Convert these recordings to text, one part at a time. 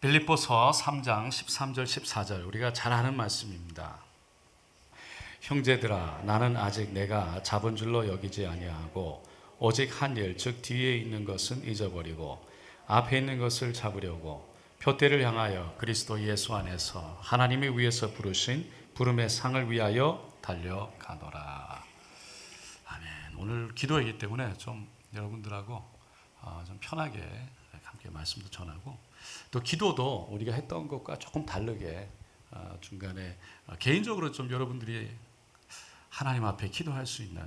빌립보서 3장 13절 14절 우리가 잘 아는 말씀입니다. 형제들아 나는 아직 내가 잡은 줄로 여기지 아니하고 오직 한 일 즉 뒤에 있는 것은 잊어버리고 앞에 있는 것을 잡으려고 표대를 향하여 그리스도 예수 안에서 하나님이 위에서 부르신 부름의 상을 위하여 달려가노라. 아멘. 오늘 기도이기 때문에 좀 여러분들하고 좀 편하게 함께 말씀도 전하고 또 기도도 우리가 했던 것과 조금 다르게 중간에 개인적으로 좀 여러분들이 하나님 앞에 기도할 수 있는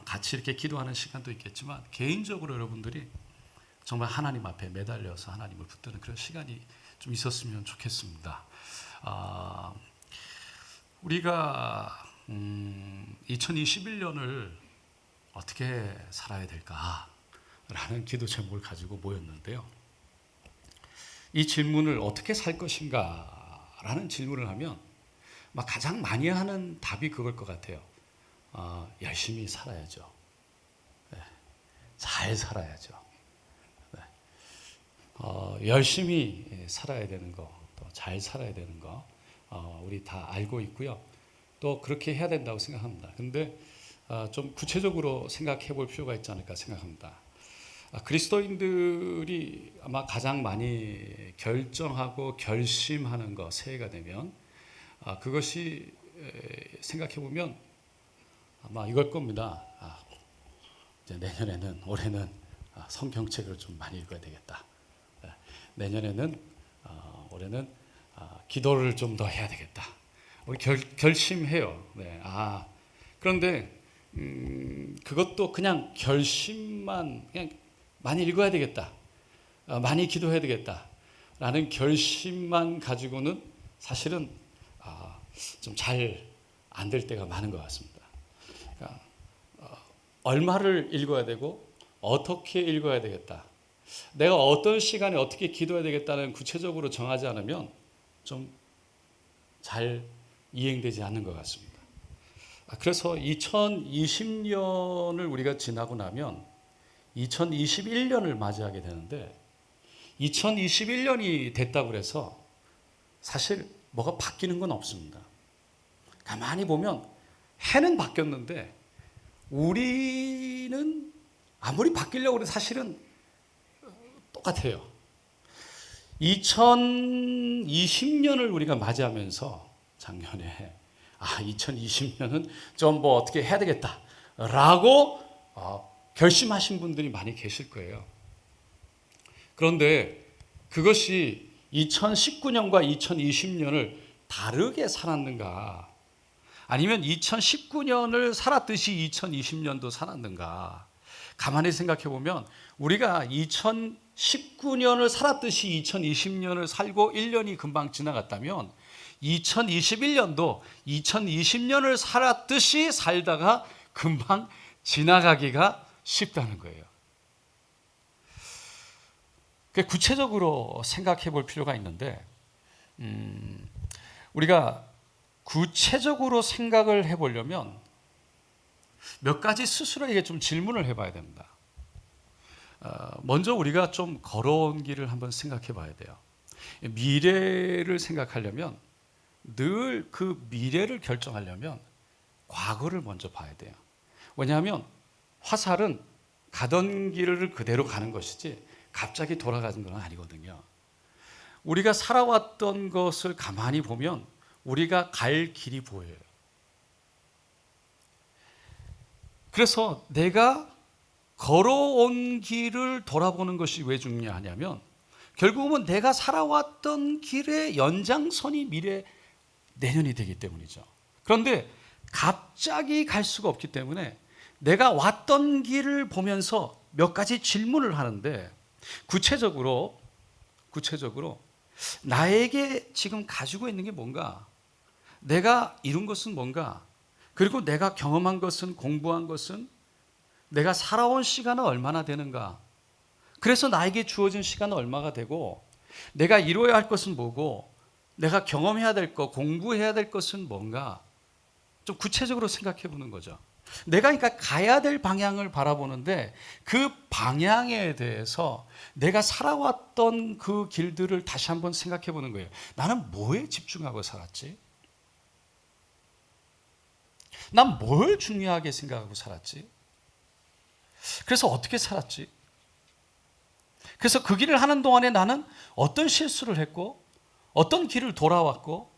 같이 이렇게 기도하는 시간도 있겠지만 개인적으로 여러분들이 정말 하나님 앞에 매달려서 하나님을 붙드는 그런 시간이 좀 있었으면 좋겠습니다. 우리가 2021년을 어떻게 살아야 될까라는 기도 제목을 가지고 모였는데요. 이 질문을 어떻게 살 것인가 라는 질문을 하면 가장 많이 하는 답이 그걸 것 같아요. 열심히 살아야죠. 네. 잘 살아야죠. 네. 열심히 살아야 되는 거, 또 잘 살아야 되는 거 우리 다 알고 있고요. 또 그렇게 해야 된다고 생각합니다. 근데 좀 구체적으로 생각해 볼 필요가 있지 않을까 생각합니다. 그리스도인들이 아마 가장 많이 결정하고 결심하는 거 새해가 되면 그것이 생각해 보면 아마 이걸 겁니다. 이제 내년에는 올해는 성경책을 좀 많이 읽어야 되겠다. 내년에는 올해는 기도를 좀 더 해야 되겠다. 우리 결심해요. 네. 그런데 그것도 그냥 결심만 그냥 많이 읽어야 되겠다. 많이 기도해야 되겠다. 라는 결심만 가지고는 사실은 좀 잘 안 될 때가 많은 것 같습니다. 그러니까 얼마를 읽어야 되고 어떻게 읽어야 되겠다. 내가 어떤 시간에 어떻게 기도해야 되겠다는 구체적으로 정하지 않으면 좀 잘 이행되지 않는 것 같습니다. 그래서 2020년을 우리가 지나고 나면 2021년을 맞이하게 되는데 2021년이 됐다고 해서 사실 뭐가 바뀌는 건 없습니다. 가만히 보면 해는 바뀌었는데 우리는 아무리 바뀌려고 해도 사실은 똑같아요. 2020년을 우리가 맞이하면서 작년에 2020년은 좀 뭐 어떻게 해야 되겠다라고 결심하신 분들이 많이 계실 거예요. 그런데 그것이 2019년과 2020년을 다르게 살았는가? 아니면 2019년을 살았듯이 2020년도 살았는가? 가만히 생각해 보면 우리가 2019년을 살았듯이 2020년을 살고 1년이 금방 지나갔다면 2021년도 2020년을 살았듯이 살다가 금방 지나가기가 쉽다는 거예요. 구체적으로 생각해 볼 필요가 있는데 우리가 구체적으로 생각을 해보려면 몇 가지 스스로에게 좀 질문을 해봐야 됩니다. 먼저 우리가 좀 걸어온 길을 한번 생각해 봐야 돼요. 미래를 생각하려면 늘 그 미래를 결정하려면 과거를 먼저 봐야 돼요. 왜냐하면 화살은 가던 길을 그대로 가는 것이지 갑자기 돌아가는 건 아니거든요. 우리가 살아왔던 것을 가만히 보면 우리가 갈 길이 보여요. 그래서 내가 걸어온 길을 돌아보는 것이 왜 중요하냐면 결국은 내가 살아왔던 길의 연장선이 내년이 되기 때문이죠. 그런데 갑자기 갈 수가 없기 때문에 내가 왔던 길을 보면서 몇 가지 질문을 하는데 구체적으로 나에게 지금 가지고 있는 게 뭔가, 내가 이룬 것은 뭔가, 그리고 내가 경험한 것은, 공부한 것은, 내가 살아온 시간은 얼마나 되는가, 그래서 나에게 주어진 시간은 얼마가 되고, 내가 이루어야 할 것은 뭐고, 내가 경험해야 될 것, 공부해야 될 것은 뭔가 좀 구체적으로 생각해 보는 거죠. 내가 그러니까 가야 될 방향을 바라보는데 그 방향에 대해서 내가 살아왔던 그 길들을 다시 한번 생각해 보는 거예요. 나는 뭐에 집중하고 살았지? 난 뭘 중요하게 생각하고 살았지? 그래서 어떻게 살았지? 그래서 그 길을 하는 동안에 나는 어떤 실수를 했고 어떤 길을 돌아왔고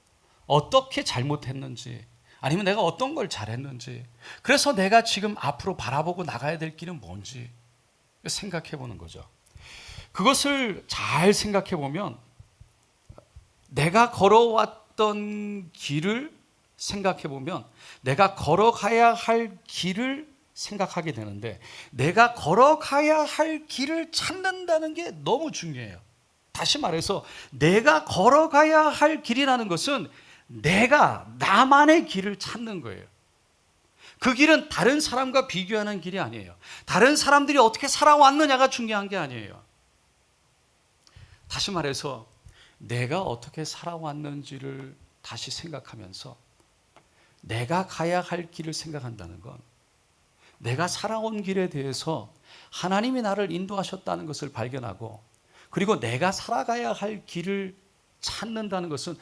어떻게 잘못했는지 아니면 내가 어떤 걸 잘했는지 그래서 내가 지금 앞으로 바라보고 나가야 될 길은 뭔지 생각해 보는 거죠. 그것을 잘 생각해 보면 내가 걸어왔던 길을 생각해 보면 내가 걸어가야 할 길을 생각하게 되는데 내가 걸어가야 할 길을 찾는다는 게 너무 중요해요. 다시 말해서 내가 걸어가야 할 길이라는 것은 내가 나만의 길을 찾는 거예요. 그 길은 다른 사람과 비교하는 길이 아니에요. 다른 사람들이 어떻게 살아왔느냐가 중요한 게 아니에요. 다시 말해서 내가 어떻게 살아왔는지를 다시 생각하면서 내가 가야 할 길을 생각한다는 건 내가 살아온 길에 대해서 하나님이 나를 인도하셨다는 것을 발견하고 그리고 내가 살아가야 할 길을 찾는다는 것은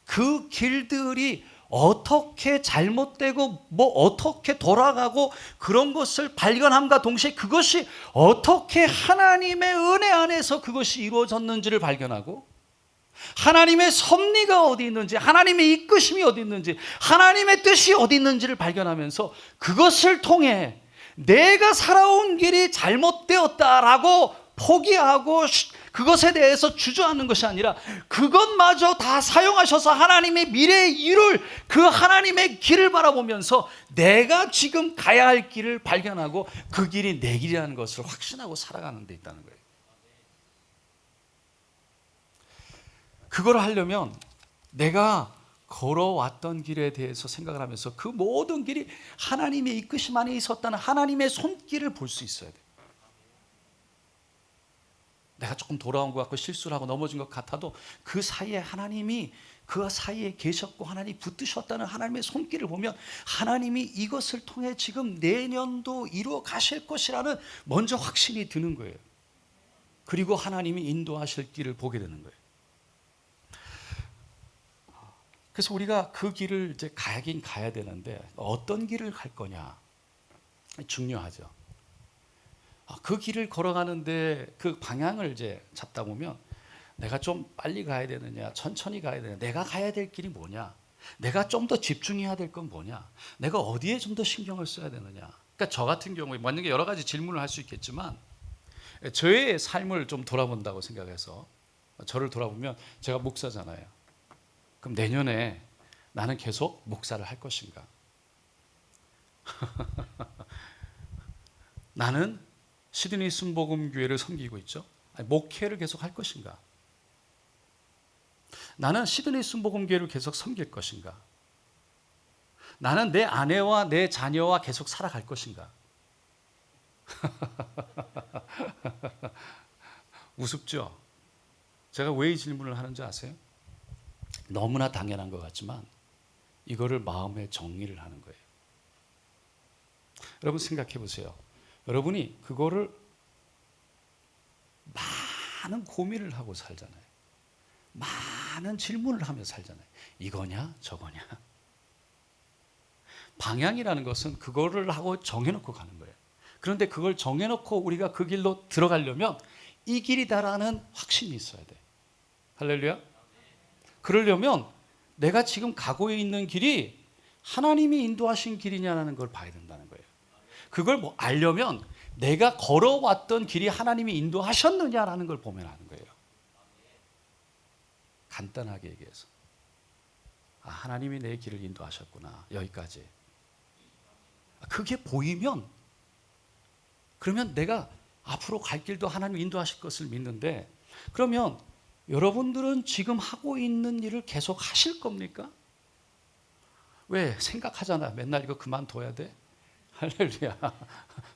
그 길들이 어떻게 잘못되고 뭐 어떻게 돌아가고 그런 것을 발견함과 동시에 그것이 어떻게 하나님의 은혜 안에서 그것이 이루어졌는지를 발견하고 하나님의 섭리가 어디 있는지 하나님의 이끄심이 어디 있는지 하나님의 뜻이 어디 있는지를 발견하면서 그것을 통해 내가 살아온 길이 잘못되었다라고 포기하고 그것에 대해서 주저하는 것이 아니라 그것마저 다 사용하셔서 하나님의 미래에 이룰 그 하나님의 길을 바라보면서 내가 지금 가야 할 길을 발견하고 그 길이 내 길이라는 것을 확신하고 살아가는 데 있다는 거예요. 그걸 하려면 내가 걸어왔던 길에 대해서 생각을 하면서 그 모든 길이 하나님의 이끄심 안에 있었다는 하나님의 손길을 볼 수 있어야 돼요. 내가 조금 돌아온 것 같고 실수를 하고 넘어진 것 같아도 그 사이에 하나님이 그 사이에 계셨고 하나님이 붙드셨다는 하나님의 손길을 보면 하나님이 이것을 통해 지금 내년도 이루어 가실 것이라는 먼저 확신이 드는 거예요. 그리고 하나님이 인도하실 길을 보게 되는 거예요. 그래서 우리가 그 길을 이제 가긴 가야 되는데 어떤 길을 갈 거냐 중요하죠. 그 길을 걸어가는데 그 방향을 이제 잡다 보면 내가 좀 빨리 가야 되느냐 천천히 가야 되느냐 내가 가야 될 길이 뭐냐 내가 좀 더 집중해야 될 건 뭐냐 내가 어디에 좀 더 신경을 써야 되느냐. 그러니까 저 같은 경우에 만약에 여러 가지 질문을 할 수 있겠지만 저의 삶을 좀 돌아본다고 생각해서 저를 돌아보면 제가 목사잖아요. 그럼 내년에 나는 계속 목사를 할 것인가? 나는 시드니 순복음교회를 섬기고 있죠. 목회를 계속 할 것인가? 나는 시드니 순복음교회를 계속 섬길 것인가? 나는 내 아내와 내 자녀와 계속 살아갈 것인가? 우습죠? 제가 왜 이 질문을 하는지 아세요? 너무나 당연한 것 같지만 이거를 마음의 정리를 하는 거예요. 여러분 생각해 보세요. 여러분이 그거를 많은 고민을 하고 살잖아요. 많은 질문을 하며 살잖아요. 이거냐 저거냐. 방향이라는 것은 그거를 하고 정해놓고 가는 거예요. 그런데 그걸 정해놓고 우리가 그 길로 들어가려면 이 길이다라는 확신이 있어야 돼. 할렐루야. 그러려면 내가 지금 가고 있는 길이 하나님이 인도하신 길이냐는 걸 봐야 된다는 거예요. 그걸 뭐 알려면 내가 걸어왔던 길이 하나님이 인도하셨느냐라는 걸 보면 아는 거예요. 간단하게 얘기해서 하나님이 내 길을 인도하셨구나 여기까지. 그게 보이면 그러면 내가 앞으로 갈 길도 하나님이 인도하실 것을 믿는데 그러면 여러분들은 지금 하고 있는 일을 계속 하실 겁니까? 왜? 생각하잖아. 맨날 이거 그만둬야 돼? 할렐루야.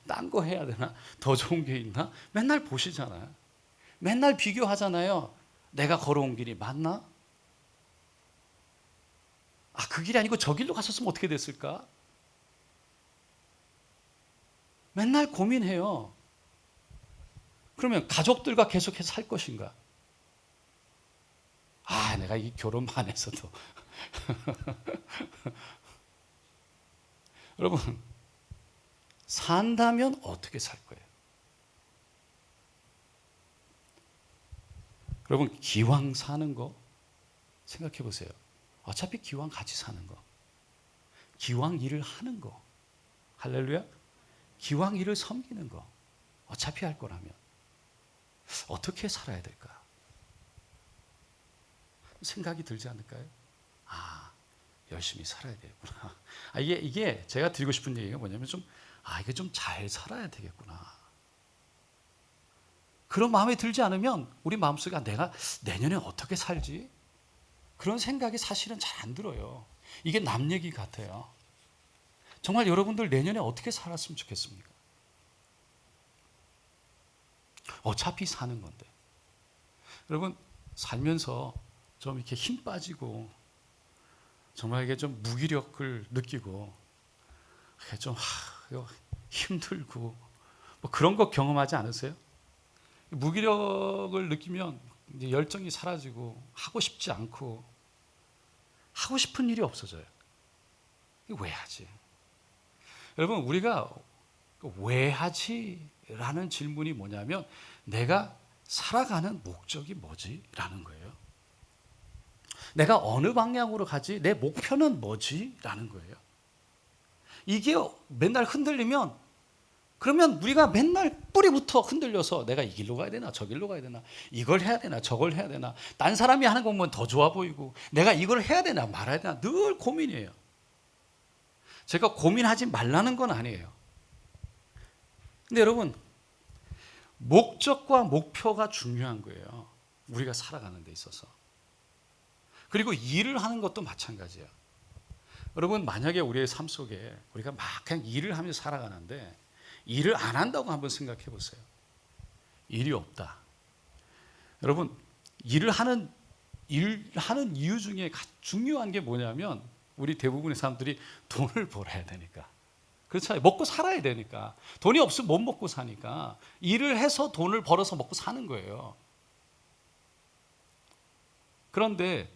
딴 거 해야 되나? 더 좋은 게 있나? 맨날 보시잖아요. 맨날 비교하잖아요. 내가 걸어온 길이 맞나? 그 길이 아니고 저 길로 갔었으면 어떻게 됐을까? 맨날 고민해요. 그러면 가족들과 계속해서 살 것인가? 내가 이 결혼만 해서도. 여러분, 산다면 어떻게 살 거예요? 여러분, 기왕 사는 거 생각해 보세요. 어차피 기왕 같이 사는 거, 기왕 일을 하는 거, 할렐루야, 기왕 일을 섬기는 거, 어차피 할 거라면 어떻게 살아야 될까? 생각이 들지 않을까요? 열심히 살아야 되겠구나. 이게 제가 드리고 싶은 얘기가 뭐냐면 이게 좀 잘 살아야 되겠구나. 그런 마음이 들지 않으면 우리 마음속에 내가 내년에 어떻게 살지? 그런 생각이 사실은 잘 안 들어요. 이게 남 얘기 같아요. 정말 여러분들 내년에 어떻게 살았으면 좋겠습니까? 어차피 사는 건데. 여러분, 살면서 좀 이렇게 힘 빠지고 정말 이게 좀 무기력을 느끼고 좀 힘들고 뭐 그런 거 경험하지 않으세요? 무기력을 느끼면 이제 열정이 사라지고 하고 싶지 않고 하고 싶은 일이 없어져요. 왜 하지? 여러분, 우리가 왜 하지? 라는 질문이 뭐냐면 내가 살아가는 목적이 뭐지? 라는 거예요. 내가 어느 방향으로 가지? 내 목표는 뭐지? 라는 거예요. 이게 맨날 흔들리면 그러면 우리가 맨날 뿌리부터 흔들려서 내가 이 길로 가야 되나 저 길로 가야 되나 이걸 해야 되나 저걸 해야 되나 딴 사람이 하는 거 보면 더 좋아 보이고 내가 이걸 해야 되나 말아야 되나 늘 고민이에요. 제가 고민하지 말라는 건 아니에요. 근데 여러분, 목적과 목표가 중요한 거예요. 우리가 살아가는 데 있어서. 그리고 일을 하는 것도 마찬가지예요. 여러분, 만약에 우리의 삶 속에 우리가 막 그냥 일을 하면서 살아가는데 일을 안 한다고 한번 생각해 보세요. 일이 없다. 여러분, 일하는 이유 중에 중요한 게 뭐냐면 우리 대부분의 사람들이 돈을 벌어야 되니까. 그렇잖아요. 먹고 살아야 되니까. 돈이 없으면 못 먹고 사니까 일을 해서 돈을 벌어서 먹고 사는 거예요. 그런데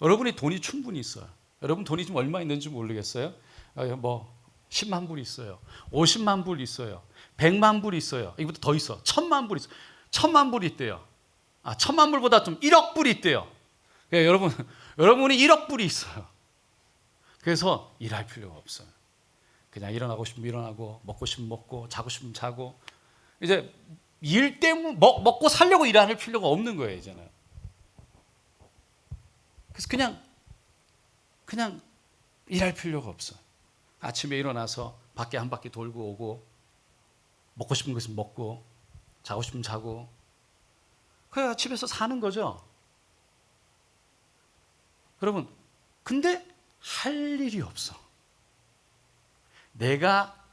여러분이 돈이 충분히 있어요. 여러분 돈이 지금 얼마 있는지 모르겠어요? 뭐 10만 불 있어요. 50만 불 있어요. 100만 불 있어요. 이것도 더 있어. 1000만 불 있어요. 1000만 불 있대요. 1000만 불보다 좀 1억 불 있대요. 그러니까 여러분이 1억 불이 있어요. 그래서 일할 필요가 없어요. 그냥 일어나고 싶으면 일어나고 먹고 싶으면 먹고 자고 싶으면 자고 이제 일 때문에 먹고 살려고 일할 필요가 없는 거예요, 이제는. 그래서 그냥 일할 필요가 없어. 아침에 일어나서 밖에 한 바퀴 돌고 오고 먹고 싶은 것은 먹고 자고 싶으면 자고 그래야 집에서 사는 거죠. 여러분, 근데 할 일이 없어. 내가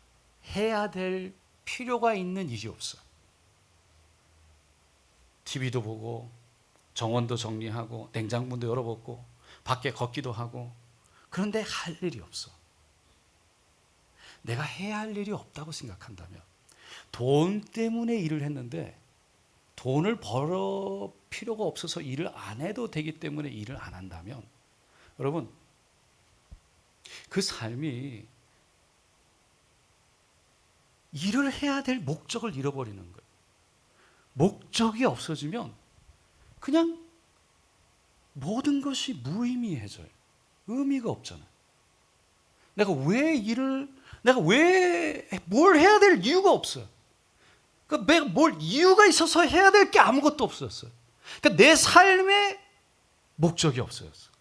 해야 될 필요가 있는 일이 없어. TV도 보고 정원도 정리하고 냉장고도 열어보고 밖에 걷기도 하고 그런데 할 일이 없어. 내가 해야 할 일이 없다고 생각한다면 돈 때문에 일을 했는데 돈을 벌어 필요가 없어서 일을 안 해도 되기 때문에 일을 안 한다면 여러분, 그 삶이 일을 해야 될 목적을 잃어버리는 거예요. 목적이 없어지면 그냥 모든 것이 무의미해져요. 의미가 없잖아요. 내가 뭘 해야 될 이유가 없어요. 그러니까 내가 뭘 이유가 있어서 해야 될 게 아무것도 없었어요. 그러니까 내 삶에 목적이 없어졌어요.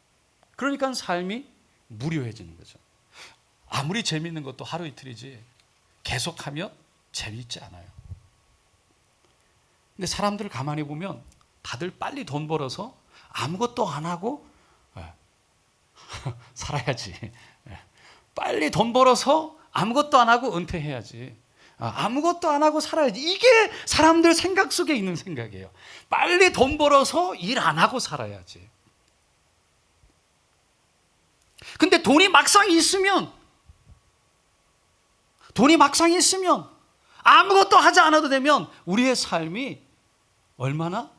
그러니까 삶이 무료해지는 거죠. 아무리 재미있는 것도 하루 이틀이지 계속하면 재미있지 않아요. 근데 사람들을 가만히 보면 다들 빨리 돈 벌어서 아무것도 안 하고 살아야지. 빨리 돈 벌어서 아무것도 안 하고 은퇴해야지. 아무것도 안 하고 살아야지. 이게 사람들 생각 속에 있는 생각이에요. 빨리 돈 벌어서 일 안 하고 살아야지. 근데 돈이 막상 있으면 아무것도 하지 않아도 되면 우리의 삶이 얼마나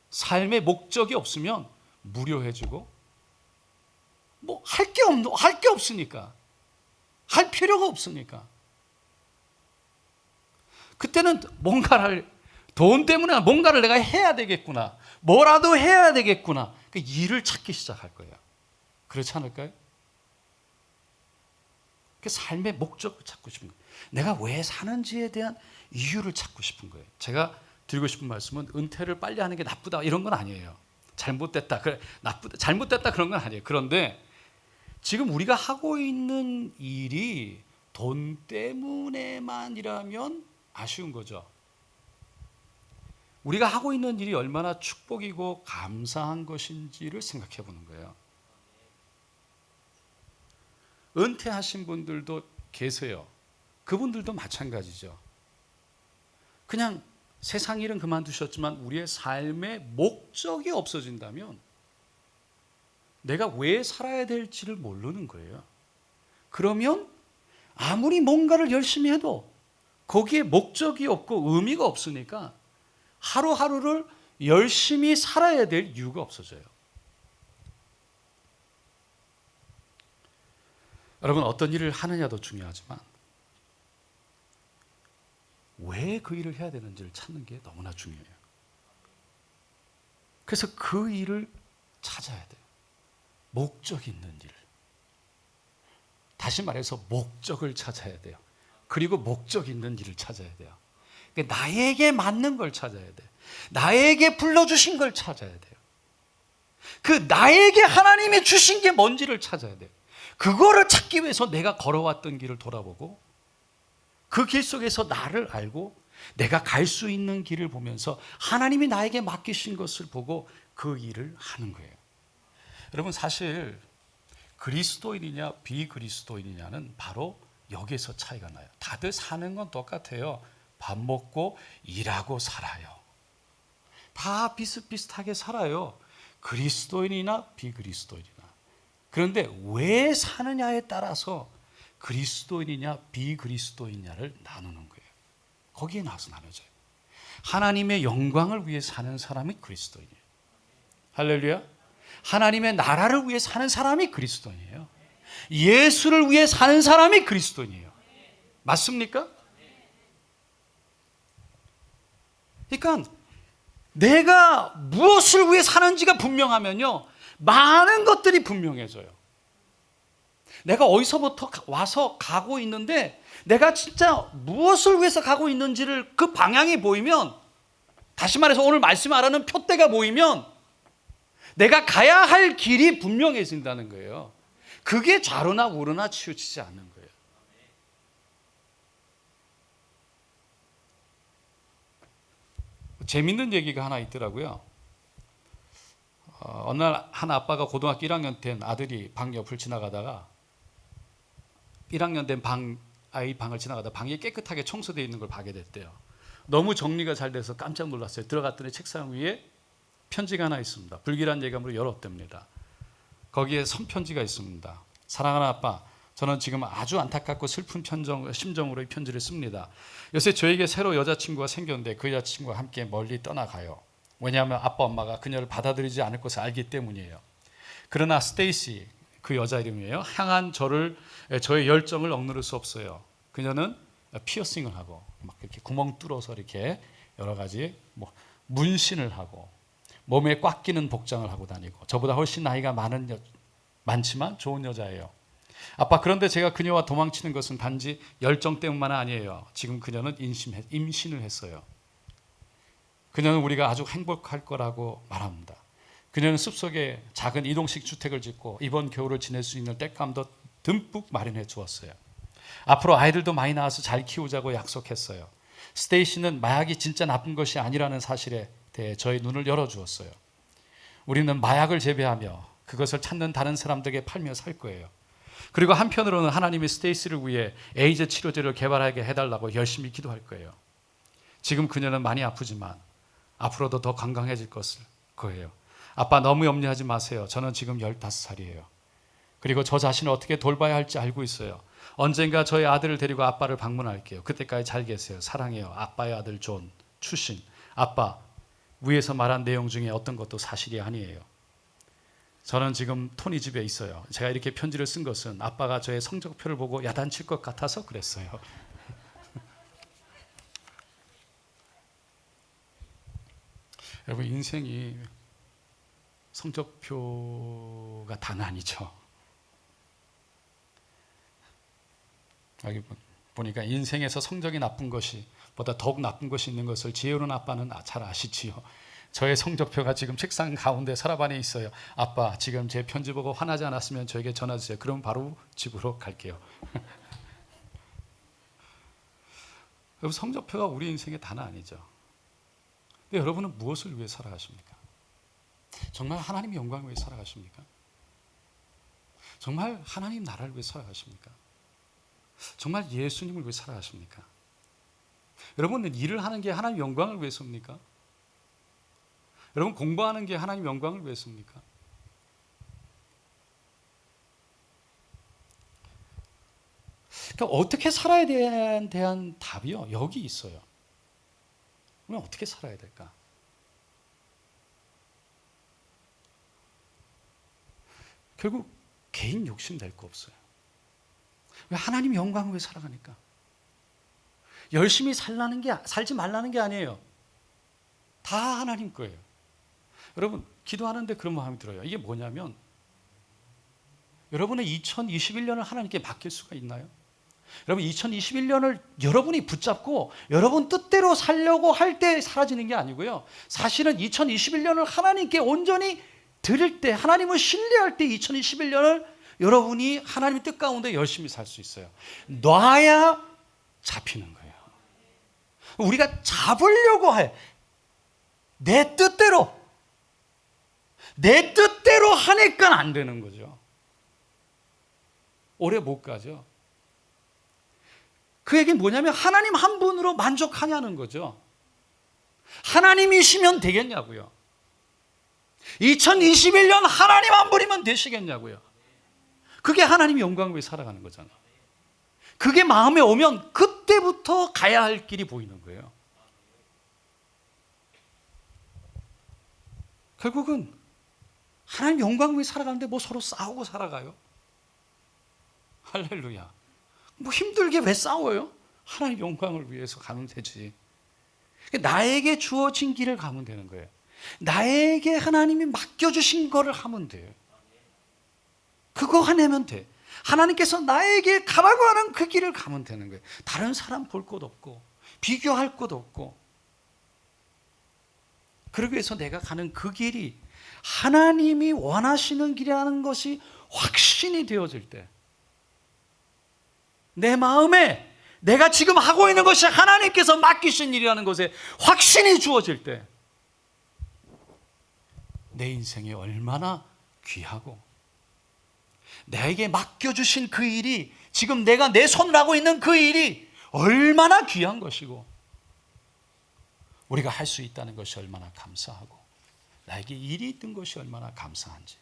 삶의 목적이 없으면 무료해지고 뭐 할 게 없으니까, 할 필요가 없으니까 그때는 돈 때문에 뭔가를 내가 해야 되겠구나, 뭐라도 해야 되겠구나, 그 일을 찾기 시작할 거예요. 그렇지 않을까요? 그 삶의 목적을 찾고 싶은 거예요. 내가 왜 사는지에 대한 이유를 찾고 싶은 거예요. 제가 드리고 싶은 말씀은 은퇴를 빨리 하는 게 나쁘다 이런 건 아니에요. 잘못됐다, 그래, 나쁘다, 잘못됐다 그런 건 아니에요. 그런데 지금 우리가 하고 있는 일이 돈 때문에만이라면 아쉬운 거죠. 우리가 하고 있는 일이 얼마나 축복이고 감사한 것인지를 생각해 보는 거예요. 은퇴하신 분들도 계세요. 그분들도 마찬가지죠. 그냥 세상 일은 그만두셨지만 우리의 삶의 목적이 없어진다면 내가 왜 살아야 될지를 모르는 거예요. 그러면 아무리 뭔가를 열심히 해도 거기에 목적이 없고 의미가 없으니까 하루하루를 열심히 살아야 될 이유가 없어져요. 여러분, 어떤 일을 하느냐도 중요하지만 왜 그 일을 해야 되는지를 찾는 게 너무나 중요해요. 그래서 그 일을 찾아야 돼요. 목적 있는 일을. 다시 말해서 목적을 찾아야 돼요. 그리고 목적 있는 일을 찾아야 돼요. 나에게 맞는 걸 찾아야 돼요. 나에게 불러주신 걸 찾아야 돼요. 그 나에게 하나님이 주신 게 뭔지를 찾아야 돼요. 그거를 찾기 위해서 내가 걸어왔던 길을 돌아보고 그 길 속에서 나를 알고 내가 갈 수 있는 길을 보면서 하나님이 나에게 맡기신 것을 보고 그 일을 하는 거예요. 여러분, 사실 그리스도인이냐 비그리스도인이냐는 바로 여기에서 차이가 나요. 다들 사는 건 똑같아요. 밥 먹고 일하고 살아요. 다 비슷비슷하게 살아요. 그리스도인이나 비그리스도인이나. 그런데 왜 사느냐에 따라서 그리스도인이냐 비그리스도인이냐를 나누는 거예요. 거기에 나와서 나눠져요. 하나님의 영광을 위해 사는 사람이 그리스도인이에요. 할렐루야. 하나님의 나라를 위해 사는 사람이 그리스도인이에요. 예수를 위해 사는 사람이 그리스도인이에요. 맞습니까? 그러니까 내가 무엇을 위해 사는지가 분명하면요, 많은 것들이 분명해져요. 내가 어디서부터 와서 가고 있는데 내가 진짜 무엇을 위해서 가고 있는지를 그 방향이 보이면, 다시 말해서 오늘 말씀 말하는 표대가 보이면 내가 가야 할 길이 분명해진다는 거예요. 그게 좌로나 우로나 치우치지 않는 거예요. 재밌는 얘기가 하나 있더라고요. 어느 날 한 아빠가 고등학교 1학년 된 아들이 방 옆을 지나가다가 1학년 된 아이 방을 지나가다 방이 깨끗하게 청소되어 있는 걸 보게 됐대요. 너무 정리가 잘 돼서 깜짝 놀랐어요. 들어갔더니 책상 위에 편지가 하나 있습니다. 불길한 예감으로 열었답니다. 거기에 손편지가 있습니다. 사랑하는 아빠, 저는 지금 아주 안타깝고 슬픈 심정으로 이 편지를 씁니다. 요새 저에게 새로 여자친구가 생겼는데 그 여자친구와 함께 멀리 떠나가요. 왜냐하면 아빠 엄마가 그녀를 받아들이지 않을 것을 알기 때문이에요. 그러나 스테이시, 그 여자 이름이에요, 향한 저의 열정을 억누를 수 없어요. 그녀는 피어싱을 하고 막 이렇게 구멍 뚫어서 이렇게 여러 가지 문신을 하고 몸에 꽉 끼는 복장을 하고 다니고 저보다 훨씬 나이가 많지만 좋은 여자예요. 아빠, 그런데 제가 그녀와 도망치는 것은 단지 열정 때문만 아니에요. 지금 그녀는 임신을 했어요. 그녀는 우리가 아주 행복할 거라고 말합니다. 그녀는 숲속에 작은 이동식 주택을 짓고 이번 겨울을 지낼 수 있는 땔감도 듬뿍 마련해 주었어요. 앞으로 아이들도 많이 낳아서 잘 키우자고 약속했어요. 스테이시는 마약이 진짜 나쁜 것이 아니라는 사실에 대해 저의 눈을 열어주었어요. 우리는 마약을 재배하며 그것을 찾는 다른 사람들에게 팔며 살 거예요. 그리고 한편으로는 하나님이 스테이시를 위해 에이즈 치료제를 개발하게 해달라고 열심히 기도할 거예요. 지금 그녀는 많이 아프지만 앞으로도 더 건강해질 거예요. 아빠, 너무 염려하지 마세요. 저는 지금 15살이에요. 그리고 저 자신을 어떻게 돌봐야 할지 알고 있어요. 언젠가 저희 아들을 데리고 아빠를 방문할게요. 그때까지 잘 계세요. 사랑해요. 아빠의 아들 존 출신. 아빠, 위에서 말한 내용 중에 어떤 것도 사실이 아니에요. 저는 지금 토니 집에 있어요. 제가 이렇게 편지를 쓴 것은 아빠가 저의 성적표를 보고 야단칠 것 같아서 그랬어요. 여러분, 인생이 성적표가 다는 아니죠. 여기 보니까 인생에서 성적이 나쁜 것이 보다 더욱 나쁜 것이 있는 것을 지혜로운 아빠는 잘 아시지요. 저의 성적표가 지금 책상 가운데 서랍 안에 있어요. 아빠, 지금 제 편지 보고 화나지 않았으면 저에게 전화 주세요. 그럼 바로 집으로 갈게요. 여러분, 성적표가 우리 인생의 다는 아니죠. 근데 여러분은 무엇을 위해 살아가십니까? 정말 하나님 영광을 위해 살아가십니까? 정말 하나님 나라를 위해 살아가십니까? 정말 예수님을 위해 살아가십니까? 여러분은 일을 하는 게 하나님 영광을 위해서입니까? 여러분, 공부하는 게 하나님 영광을 위해서입니까? 그러니까 어떻게 살아야 대한 답이요, 여기 있어요. 우리는 어떻게 살아야 될까? 결국 개인 욕심 낼 거 없어요. 왜? 하나님 영광을 위해 살아가니까. 열심히 살지 말라는 게 아니에요. 다 하나님 거예요. 여러분, 기도하는데 그런 마음이 들어요. 이게 뭐냐면, 여러분의 2021년을 하나님께 맡길 수가 있나요? 여러분, 2021년을 여러분이 붙잡고 여러분 뜻대로 살려고 할 때 사라지는 게 아니고요. 사실은 2021년을 하나님께 온전히 드릴 때, 하나님을 신뢰할 때 2021년을 여러분이 하나님의 뜻 가운데 열심히 살 수 있어요. 놔야 잡히는 거예요. 우리가 잡으려고 해. 내 뜻대로 하니까 안 되는 거죠. 오래 못 가죠. 그 얘기는 뭐냐면 하나님 한 분으로 만족하냐는 거죠. 하나님이시면 되겠냐고요. 2021년 하나님 한 분이면 되시겠냐고요. 그게 하나님 영광을 위해 살아가는 거잖아요. 그게 마음에 오면 그때부터 가야 할 길이 보이는 거예요. 결국은 하나님 영광을 위해 살아가는데 뭐 서로 싸우고 살아가요? 할렐루야. 뭐 힘들게 왜 싸워요? 하나님 영광을 위해서 가면 되지. 나에게 주어진 길을 가면 되는 거예요. 나에게 하나님이 맡겨주신 거를 하면 돼요. 그거 하내면 돼. 하나님께서 나에게 가라고 하는 그 길을 가면 되는 거예요. 다른 사람 볼 것 없고 비교할 것 없고. 그러기 위해서 내가 가는 그 길이 하나님이 원하시는 길이라는 것이 확신이 되어질 때, 내 마음에 내가 지금 하고 있는 것이 하나님께서 맡기신 일이라는 것에 확신이 주어질 때, 내 인생이 얼마나 귀하고 나에게 맡겨주신 그 일이, 지금 내가 내 손을 하고 있는 그 일이 얼마나 귀한 것이고 우리가 할 수 있다는 것이 얼마나 감사하고 나에게 일이 있던 것이 얼마나 감사한지.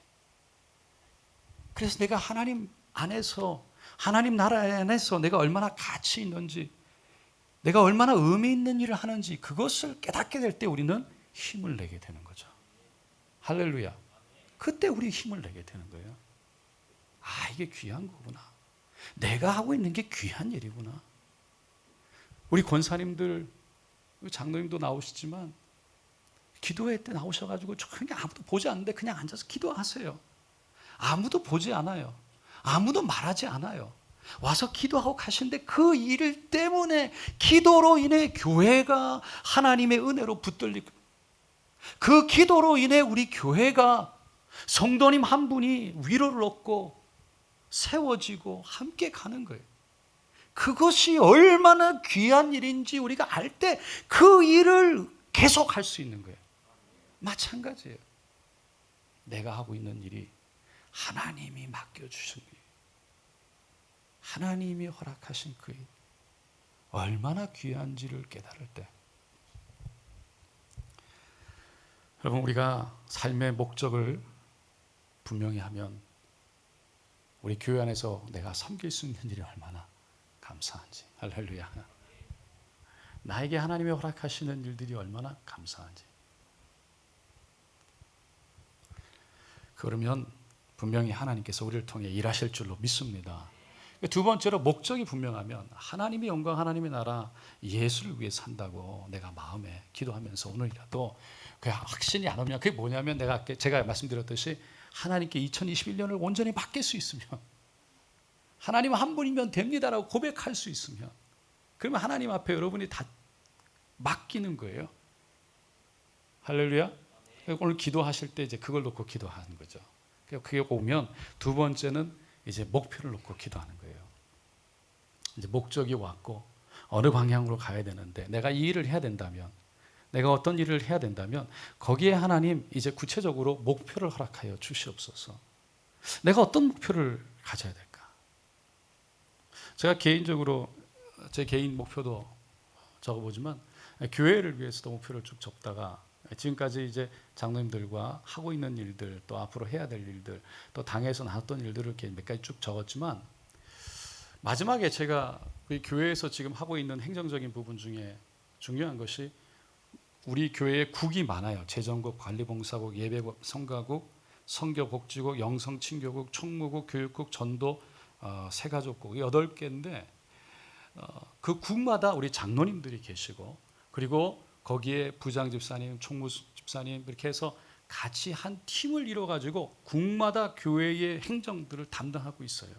그래서 내가 하나님 안에서, 하나님 나라 안에서 내가 얼마나 가치 있는지, 내가 얼마나 의미 있는 일을 하는지, 그것을 깨닫게 될 때 우리는 힘을 내게 되는 거죠. 할렐루야. 그때 우리 힘을 내게 되는 거예요. 아, 이게 귀한 거구나. 내가 하고 있는 게 귀한 일이구나. 우리 권사님들, 장로님도 나오시지만 기도회 때 나오셔가지고 그냥 아무도 보지 않는데 그냥 앉아서 기도하세요. 아무도 보지 않아요. 아무도 말하지 않아요. 와서 기도하고 가시는데 그 일 때문에, 기도로 인해 교회가 하나님의 은혜로 붙들리고, 그 기도로 인해 우리 교회가 성도님 한 분이 위로를 얻고 세워지고 함께 가는 거예요. 그것이 얼마나 귀한 일인지 우리가 알 때 그 일을 계속 할 수 있는 거예요. 마찬가지예요. 내가 하고 있는 일이 하나님이 맡겨주신 일, 하나님이 허락하신 그 일, 얼마나 귀한지를 깨달을 때, 여러분, 우리가 삶의 목적을 분명히 하면 우리 교회 안에서 내가 섬길 수 있는 일이 얼마나 감사한지. 할렐루야. 나에게 하나님이 허락하시는 일들이 얼마나 감사한지. 그러면 분명히 하나님께서 우리를 통해 일하실 줄로 믿습니다. 두 번째로 목적이 분명하면 하나님의 영광, 하나님의 나라, 예수를 위해 산다고 내가 마음에 기도하면서 오늘이라도 그 확신이 안 오면 그게 뭐냐면 제가 말씀드렸듯이 하나님께 2021년을 온전히 맡길 수 있으면, 하나님 한 분이면 됩니다라고 고백할 수 있으면, 그러면 하나님 앞에 여러분이 다 맡기는 거예요. 할렐루야. 오늘 기도하실 때 이제 그걸 놓고 기도하는 거죠. 그게 오면 두 번째는 이제 목표를 놓고 기도하는 거예요. 이제 목적이 왔고 어느 방향으로 가야 되는데, 내가 이 일을 해야 된다면, 내가 어떤 일을 해야 된다면 거기에 하나님 이제 구체적으로 목표를 허락하여 주시옵소서. 내가 어떤 목표를 가져야 될까? 제가 개인적으로 제 개인 목표도 적어보지만 교회를 위해서도 목표를 쭉 적다가 지금까지 이제 장로님들과 하고 있는 일들, 또 앞으로 해야 될 일들, 또 당에서 나왔던 일들을 이렇게 몇 가지 쭉 적었지만, 마지막에 제가 우리 교회에서 지금 하고 있는 행정적인 부분 중에 중요한 것이, 우리 교회에 국이 많아요. 재정국, 관리봉사국, 예배국, 성가국, 성교복지국, 영성친교국, 총무국, 교육국, 전도, 세가족국, 8개인데 그 국마다 우리 장로님들이 계시고, 그리고 거기에 부장 집사님, 총무 집사님 이렇게 해서 같이 한 팀을 이뤄 가지고 국마다 교회의 행정들을 담당하고 있어요.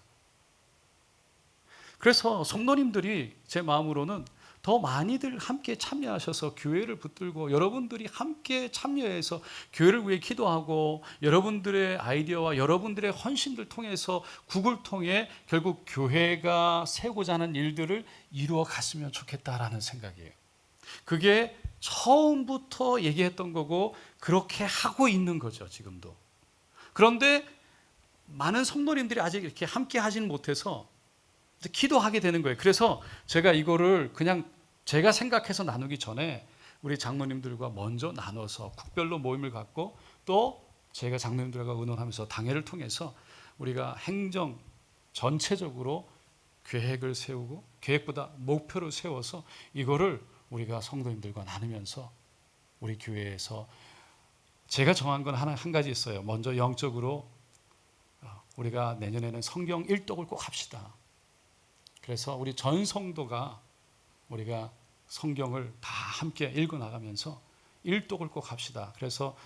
그래서 성도님들이 제 마음으로는 더 많이들 함께 참여하셔서 교회를 붙들고, 여러분들이 함께 참여해서 교회를 위해 기도하고, 여러분들의 아이디어와 여러분들의 헌신들 통해서 국을 통해 결국 교회가 세우고자 하는 일들을 이루어 갔으면 좋겠다라는 생각이에요. 그게 처음부터 얘기했던 거고 그렇게 하고 있는 거죠, 지금도. 그런데 많은 성도님들이 아직 이렇게 함께 하지는 못해서 기도하게 되는 거예요. 그래서 제가 이거를 그냥 제가 생각해서 나누기 전에 우리 장로님들과 먼저 나눠서 국별로 모임을 갖고, 또 제가 장로님들과 의논하면서 당회를 통해서 우리가 행정 전체적으로 계획을 세우고, 계획보다 목표를 세워서 이거를 우리가 성도님들과 나누면서 우리 교회에서 제가 정한 건 한 가지 있어요. 먼저 영적으로 우리가 내년에는 성경 일독을 꼭 합시다. 그래서 우리 전 성도가 우리가 성경을 다 함께 읽어 나가면서 일독을 꼭 합시다. 그래서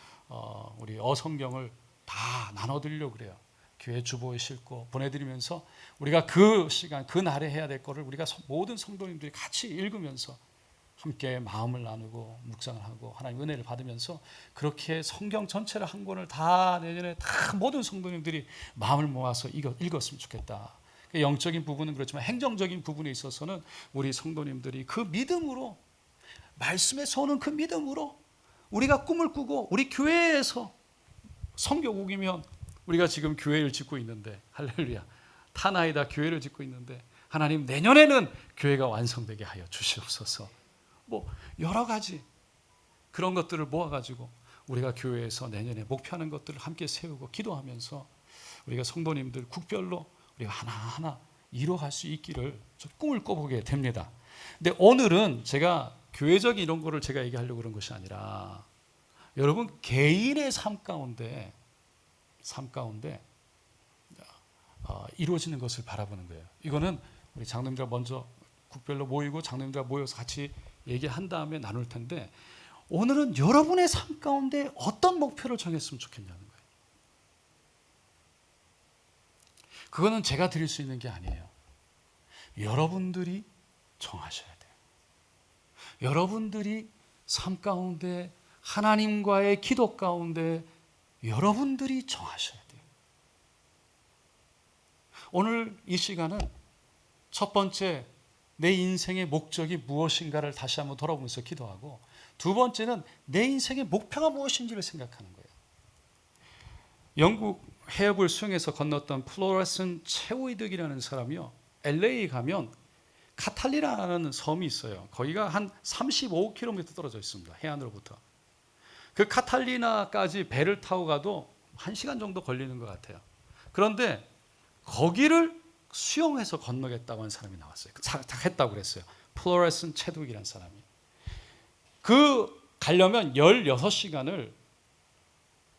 우리 어성경을 다 나눠드리려고 그래요. 교회 주보에 싣고 보내드리면서 우리가 그 시간, 그 날에 해야 될 거를 우리가 모든 성도님들이 같이 읽으면서 함께 마음을 나누고 묵상을 하고 하나님 은혜를 받으면서, 그렇게 성경 전체를 한 권을 다 내년에 다 모든 성도님들이 마음을 모아서 읽었으면 좋겠다. 영적인 부분은 그렇지만 행정적인 부분에 있어서는 우리 성도님들이 그 믿음으로, 말씀에서 오는 그 믿음으로 우리가 꿈을 꾸고, 우리 교회에서 성교국이면 우리가 지금 교회를 짓고 있는데, 할렐루야, 타나이다 교회를 짓고 있는데, 하나님 내년에는 교회가 완성되게 하여 주시옵소서. 뭐 여러 가지 그런 것들을 모아가지고 우리가 교회에서 내년에 목표하는 것들을 함께 세우고 기도하면서 우리가 성도님들 국별로 우리가 하나하나 이뤄갈 수 있기를 꿈을 꿔보게 됩니다. 근데 오늘은 제가 교회적인 이런 거를 제가 얘기하려고 그런 것이 아니라, 여러분 개인의 삶 가운데 이루어지는 것을 바라보는 거예요. 이거는 우리 장로님들 먼저 국별로 모이고 장로님들 모여서 같이 얘기한 다음에 나눌 텐데, 오늘은 여러분의 삶 가운데 어떤 목표를 정했으면 좋겠냐는 거예요. 그거는 제가 드릴 수 있는 게 아니에요. 여러분들이 정하셔야 돼요. 여러분들이 삶 가운데, 하나님과의 기도 가운데 여러분들이 정하셔야 돼요. 오늘 이 시간은 첫 번째, 내 인생의 목적이 무엇인가를 다시 한번 돌아보면서 기도하고, 두 번째는 내 인생의 목표가 무엇인지를 생각하는 거예요. 영국 해협을 수영해서 건넜던 플로레슨 체오이득이라는 사람이요, LA 가면 카탈리나라는 섬이 있어요. 거기가 한 35km 떨어져 있습니다, 해안으로부터. 그 카탈리나까지 배를 타고 가도 1시간 정도 걸리는 것 같아요. 그런데 거기를 수영해서 건너겠다고 하는 사람이 나왔어요. 했다고 그랬어요. 플로레슨 체독이라는 사람이. 가려면 16시간을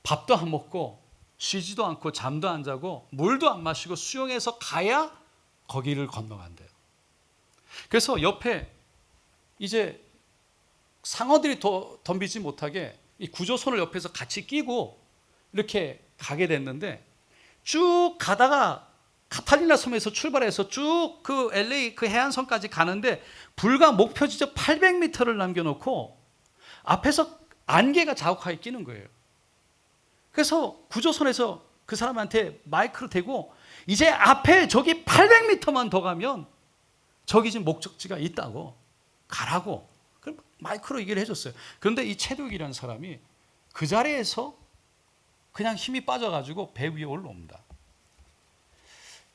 밥도 안 먹고 쉬지도 않고 잠도 안 자고 물도 안 마시고 수영해서 가야 거기를 건너간대요. 그래서 옆에 이제 상어들이 덤비지 못하게 이 구조선을 옆에서 같이 끼고 이렇게 가게 됐는데, 쭉 가다가 카탈리나 섬에서 출발해서 쭉 그 LA 그 해안선까지 가는데 불과 목표 지점 800m를 남겨놓고 앞에서 안개가 자욱하게 끼는 거예요. 그래서 구조선에서 그 사람한테 마이크를 대고 이제 앞에 저기 800m만 더 가면 저기 지금 목적지가 있다고 가라고 그럼 마이크로 얘기를 해줬어요. 그런데 이 체독이라는 사람이 그 자리에서 그냥 힘이 빠져가지고 배 위에 올라옵니다.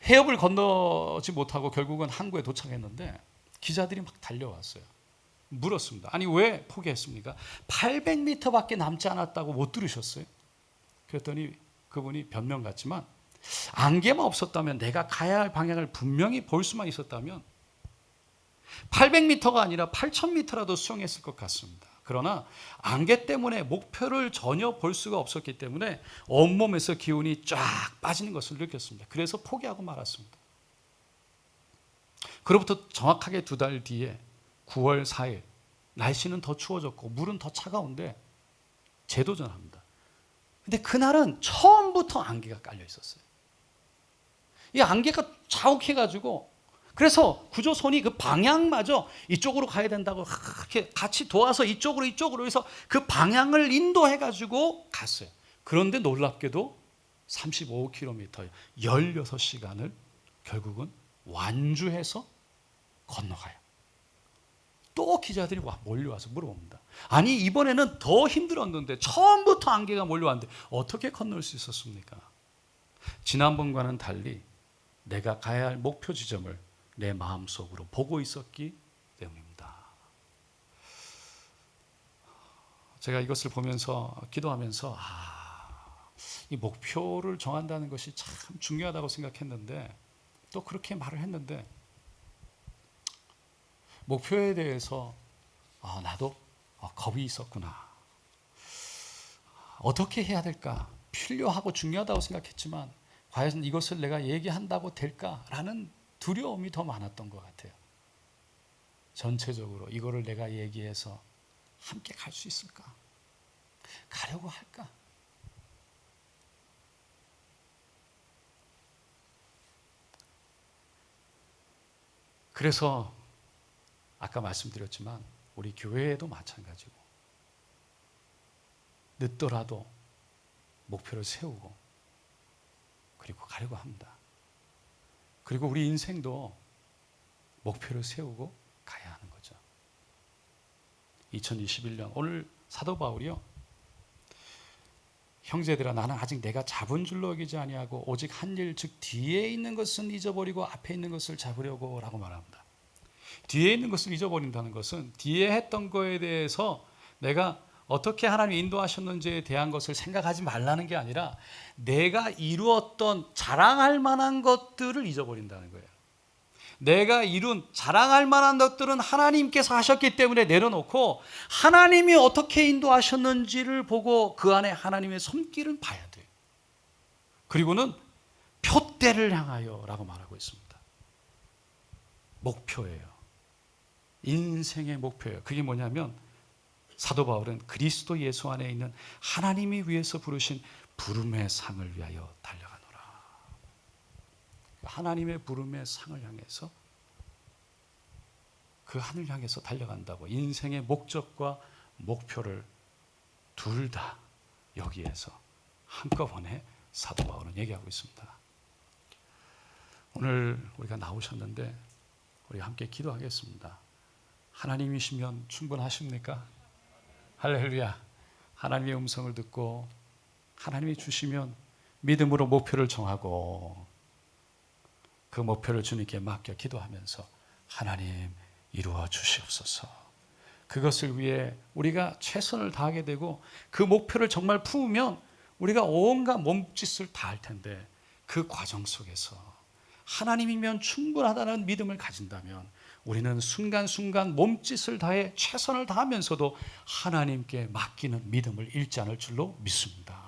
해협을 건너지 못하고 결국은 항구에 도착했는데 기자들이 막 달려왔어요. 물었습니다. 아니 왜 포기했습니까? 800m밖에 남지 않았다고 못 들으셨어요? 그랬더니 그분이 변명 같지만 안개만 없었다면, 내가 가야 할 방향을 분명히 볼 수만 있었다면 800m가 아니라 8000m라도 수영했을 것 같습니다. 그러나 안개 때문에 목표를 전혀 볼 수가 없었기 때문에 온몸에서 기운이 쫙 빠지는 것을 느꼈습니다. 그래서 포기하고 말았습니다. 그로부터 정확하게 2달 뒤에 9월 4일 날씨는 더 추워졌고 물은 더 차가운데 재도전합니다. 근데 그날은 처음부터 안개가 깔려 있었어요. 이 안개가 자욱해가지고, 그래서 구조선이 그 방향마저 이쪽으로 가야 된다고 이렇게 같이 도와서 이쪽으로 해서 그 방향을 인도해가지고 갔어요. 그런데 놀랍게도 35km, 16시간을 결국은 완주해서 건너가요. 또 기자들이 몰려와서 물어봅니다. 아니 이번에는 더 힘들었는데, 처음부터 안개가 몰려왔는데 어떻게 건널 수 있었습니까? 지난번과는 달리 내가 가야 할 목표 지점을 내 마음속으로 보고 있었기 때문입니다. 제가 이것을 보면서 기도하면서 이 목표를 정한다는 것이 참 중요하다고 생각했는데, 또 그렇게 말을 했는데 목표에 대해서 나도 겁이 있었구나. 어떻게 해야 될까? 필요하고 중요하다고 생각했지만 과연 이것을 내가 얘기한다고 될까라는 두려움이 더 많았던 것 같아요. 전체적으로 이거를 내가 얘기해서 함께 갈 수 있을까? 가려고 할까? 그래서 아까 말씀드렸지만 우리 교회에도 마찬가지고, 늦더라도 목표를 세우고 그리고 가려고 합니다. 그리고 우리 인생도 목표를 세우고 가야 하는 거죠. 2021년 오늘 사도 바울이요, 형제들아 나는 아직 내가 잡은 줄로 여기지 아니하고 오직 한 일, 즉 뒤에 있는 것은 잊어버리고 앞에 있는 것을 잡으려고 라고 말합니다. 뒤에 있는 것을 잊어버린다는 것은 뒤에 했던 거에 대해서 내가 어떻게 하나님이 인도하셨는지에 대한 것을 생각하지 말라는 게 아니라 내가 이루었던 자랑할 만한 것들을 잊어버린다는 거예요. 내가 이룬 자랑할 만한 것들은 하나님께서 하셨기 때문에 내려놓고 하나님이 어떻게 인도하셨는지를 보고 그 안에 하나님의 손길을 봐야 돼요. 그리고는 표대를 향하여 라고 말하고 있습니다. 목표예요. 인생의 목표예요. 그게 뭐냐면 사도 바울은 그리스도 예수 안에 있는 하나님이 위해서 부르신 부름의 상을 위하여 달려가노라. 하나님의 부름의 상을 향해서, 그 하늘 향해서 달려간다고. 인생의 목적과 목표를 둘 다 여기에서 한꺼번에 사도 바울은 얘기하고 있습니다. 오늘 우리가 나오셨는데 우리 함께 기도하겠습니다. 하나님이시면 충분하십니까? 할렐루야. 하나님의 음성을 듣고 하나님이 주시면 믿음으로 목표를 정하고 그 목표를 주님께 맡겨 기도하면서 하나님 이루어 주시옵소서. 그것을 위해 우리가 최선을 다하게 되고 그 목표를 정말 품으면 우리가 온갖 몸짓을 다 할 텐데 그 과정 속에서 하나님이면 충분하다는 믿음을 가진다면 우리는 순간순간 몸짓을 다해 최선을 다하면서도 하나님께 맡기는 믿음을 잃지 않을 줄로 믿습니다.